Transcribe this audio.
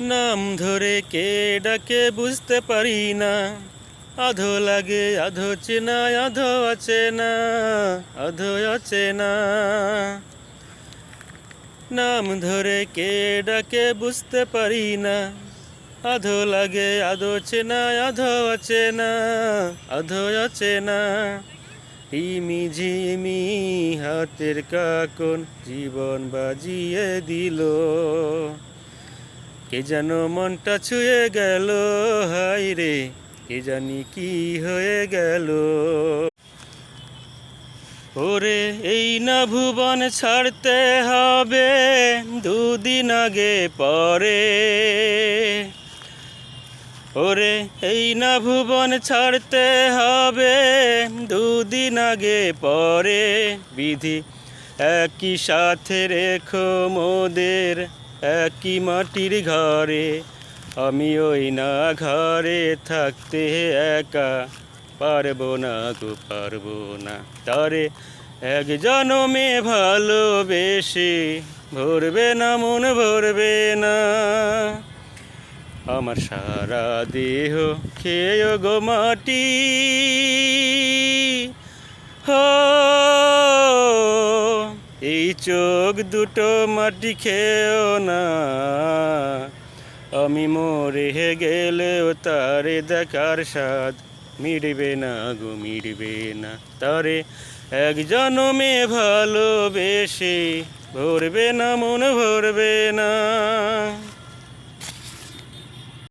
নাম ধরে কে ডাকে বুঝতে পারি না, আধো লাগে আধো চেনা আধো আছে না, আধো আছে না। নাম ধরে কে ডাকে বুঝতে পারি না, আধো লাগে আধো চেনা আধো আছে না, আধো আছে না। রিমি ঝিমি হাতের কাকন জীবন বাজিয়ে দিল, কে যেন মনটা ছুঁয়ে গেল, হায় রে কে জানি কি হয়ে গেল। ওরে এই না ভুবন ছাড়তে হবে দুদিন আগে পরে, ওরে এই না ভুবন ছাড়তে হবে দুদিন আগে পরে। বিধি একই সাথে রেখো মোদের একই মাটির ঘরে, আমি ওই না ঘরে থাকতে একা পারবো না গো পারবো না। তারে এক জনমে ভালোবেসে ভরবে না মন ভরবে না, আমার সারা দেহ খেয়ে গো মাটি। হো এই চোখ দুটো মাটি খেয়েও না, আমি মরে গেলেও তারে দেখার স্বাদ মিটবে না গো মিটবে না। তারে এক জনমে ভালোবেসে ভরবে না মন ভরবে না।